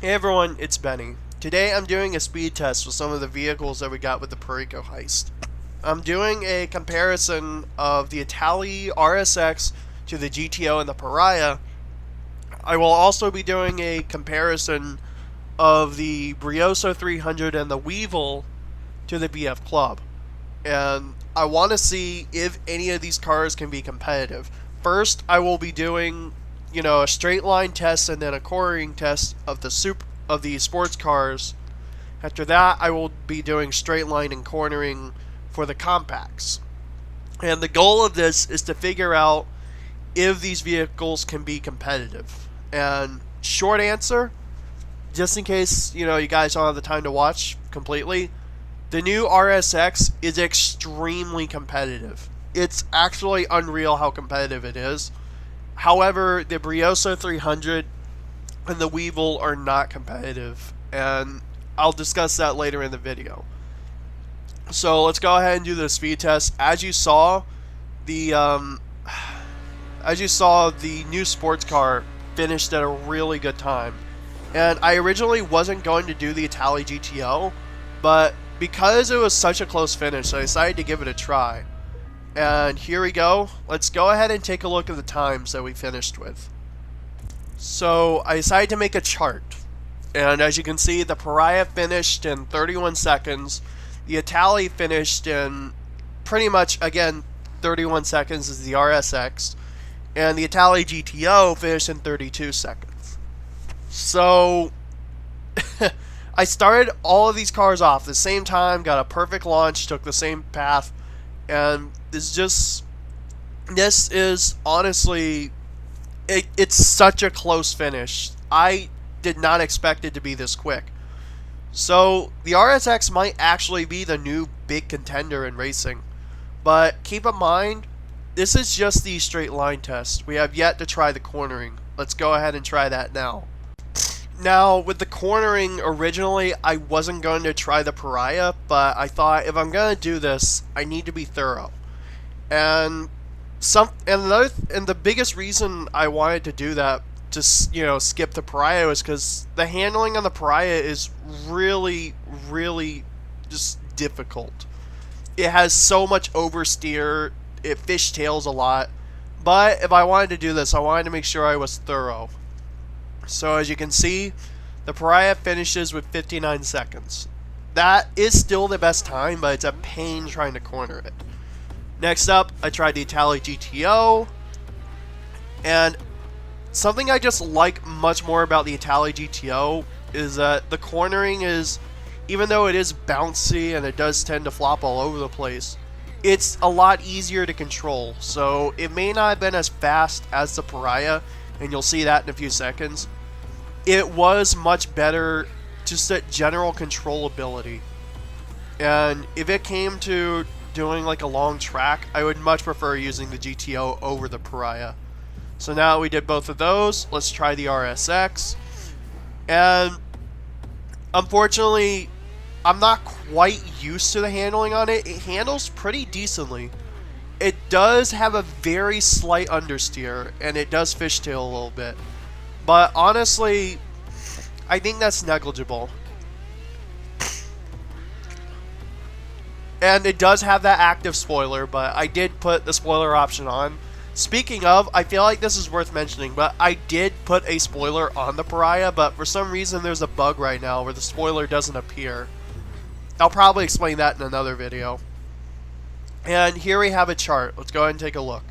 Hey everyone, it's Benny. Today I'm doing a speed test with some of the vehicles that we got with the Brioso heist. I'm doing a comparison of the Itali RSX to the GTAO and the Pariah. I will also be doing a comparison of the Brioso 300 and the Weevil to the BF Club. And I want to see if any of these cars can be competitive. First, I will be doing, a straight line test and then a cornering test of the sports cars. After that, I will be doing straight line and cornering for the compacts. And the goal of this is to figure out if these vehicles can be competitive. And short answer, just in case, you guys don't have the time to watch completely, the new RSX is extremely competitive. It's actually unreal how competitive it is. However, the Brioso 300 and the Weevil are not competitive, and I'll discuss that later in the video. So let's go ahead and do the speed test. As you saw, the new sports car finished at a really good time. And I originally wasn't going to do the Itali GTO, but because it was such a close finish, I decided to give it a try. And here we go. Let's go ahead and take a look at the times that we finished with. So I decided to make a chart. And as you can see, the Pariah finished in 31 seconds. The Itali finished in pretty much, again, 31 seconds is the RSX. And the Itali GTO finished in 32 seconds. So I started all of these cars off at the same time, got a perfect launch, took the same path, and this is honestly, it's such a close finish. I did not expect it to be this quick. So the RSX might actually be the new big contender in racing, but keep in mind, this is just the straight line test. We have yet to try the cornering. Let's go ahead and try that now. Now, with the cornering, originally I wasn't going to try the Pariah, but I thought if I'm going to do this, I need to be thorough. And the biggest reason I wanted to do that, skip the Pariah, was because the handling on the Pariah is really, really just difficult. It has so much oversteer, it fishtails a lot, but if I wanted to do this, I wanted to make sure I was thorough. So as you can see, the Pariah finishes with 59 seconds. That is still the best time, but it's a pain trying to corner it. Next up, I tried the Itali GTO, and something I just like much more about the Itali GTO is that the cornering is, even though it is bouncy and it does tend to flop all over the place, it's a lot easier to control. So it may not have been as fast as the Pariah, and you'll see that in a few seconds. It was much better just at general controllability. And if it came to doing like a long track, I would much prefer using the GTO over the Pariah. So now we did both of those, let's try the RSX. And unfortunately, I'm not quite used to the handling on it. It handles pretty decently. It does have a very slight understeer, and it does fishtail a little bit. But honestly, I think that's negligible. And it does have that active spoiler, but I did put the spoiler option on. Speaking of, I feel like this is worth mentioning, but I did put a spoiler on the Pariah, but for some reason there's a bug right now where the spoiler doesn't appear. I'll probably explain that in another video. And here we have a chart. Let's go ahead and take a look.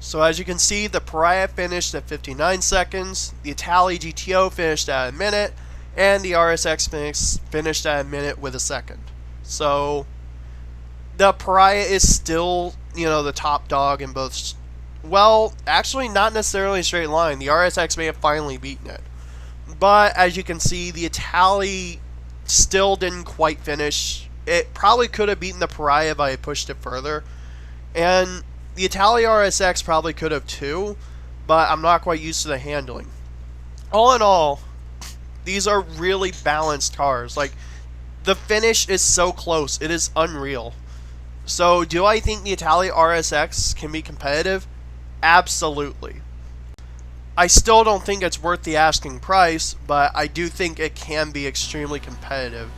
So as you can see, the Pariah finished at 59 seconds, the Itali GTO finished at a minute, and the RSX finished at a minute with a second. So the Pariah is still, the top dog in both. Well, actually not necessarily a straight line. The RSX may have finally beaten it. But as you can see, the Itali still didn't quite finish. It probably could have beaten the Pariah if I had pushed it further. And the Itali RSX probably could have too, but I'm not quite used to the handling. All in all, these are really balanced cars. Like, the finish is so close. It is unreal. So, do I think the Itali RSX can be competitive? Absolutely. I still don't think it's worth the asking price, but I do think it can be extremely competitive.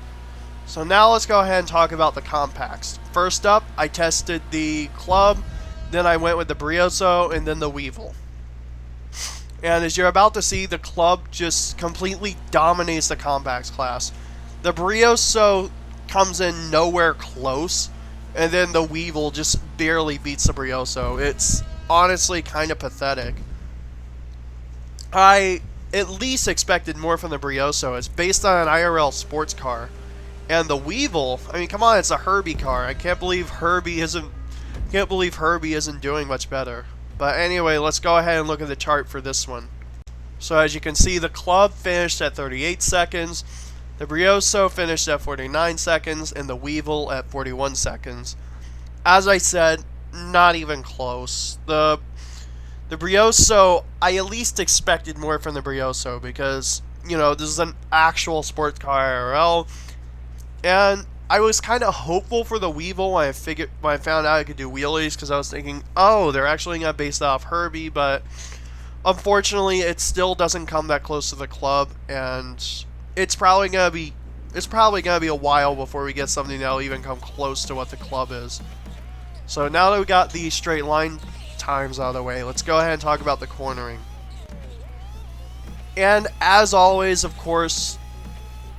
So now let's go ahead and talk about the compacts. First up, I tested the Club, then I went with the Brioso, and then the Weevil. And as you're about to see, the Club just completely dominates the compacts class. The Brioso comes in nowhere close, and then the Weevil just barely beats the Brioso. It's honestly kind of pathetic. I at least expected more from the Brioso. It's based on an IRL sports car. And the Weevil, I mean, come on, it's a Herbie car. I can't believe Herbie isn't doing much better. But anyway, let's go ahead and look at the chart for this one. So as you can see, the Club finished at 38 seconds, the Brioso finished at 49 seconds, and the Weevil at 41 seconds. As I said, not even close. The Brioso, I at least expected more from the Brioso because, you know, this is an actual sports car IRL. And I was kind of hopeful for the Weevil when I found out I could do wheelies, because I was thinking, oh, they're actually going to base it off Herbie, but unfortunately it still doesn't come that close to the Club, and it's probably going to be a while before we get something that'll even come close to what the Club is. So now that we got the straight line times out of the way, let's go ahead and talk about the cornering. And as always, of course,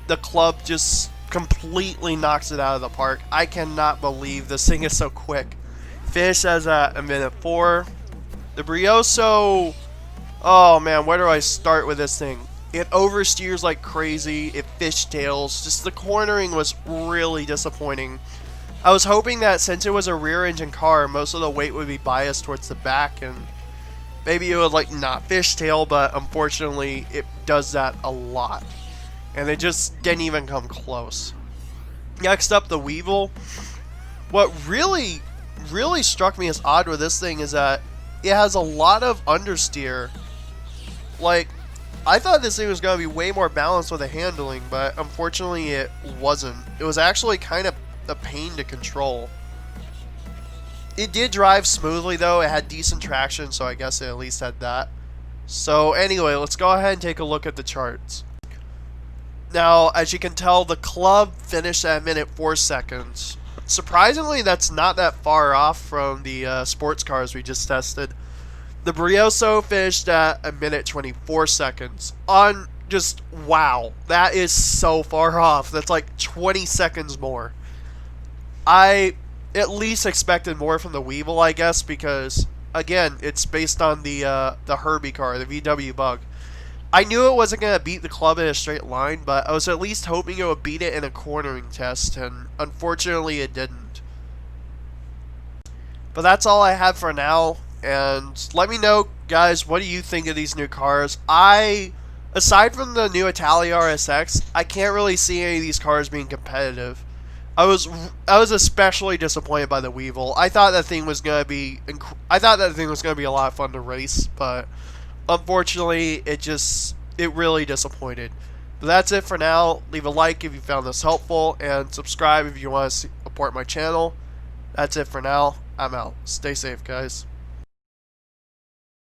the Club just completely knocks it out of the park. I cannot believe this thing is so quick. Finish says at a minute 4. The Brioso, oh man, where do I start with this thing? It oversteers like crazy, it fishtails, just the cornering was really disappointing. I was hoping that since it was a rear engine car, most of the weight would be biased towards the back and maybe it would like not fishtail, but unfortunately it does that a lot. And it just didn't even come close. Next up, the Weevil. What really struck me as odd with this thing is that it has a lot of understeer. Like, I thought this thing was going to be way more balanced with the handling, but unfortunately it wasn't. It was actually kind of a pain to control. It did drive smoothly though, it had decent traction, so I guess it at least had that. So anyway, let's go ahead and take a look at the charts. Now, as you can tell, the Club finished at a minute 4 seconds. Surprisingly, that's not that far off from the sports cars we just tested. The Brioso finished at a minute 24 seconds. On just, wow, that is so far off. That's like 20 seconds more. I at least expected more from the Weevil, I guess, because, again, it's based on the Herbie car, the VW Bug. I knew it wasn't going to beat the Club in a straight line, but I was at least hoping it would beat it in a cornering test, and unfortunately it didn't. But that's all I have for now, and let me know, guys, what do you think of these new cars? Aside from the new Itali RSX, I can't really see any of these cars being competitive. I was especially disappointed by the Weevil. I thought that thing was going to be a lot of fun to race, but unfortunately, it really disappointed. But that's it for now. Leave a like if you found this helpful, and subscribe if you want to support my channel. That's it for now. I'm out. Stay safe, guys.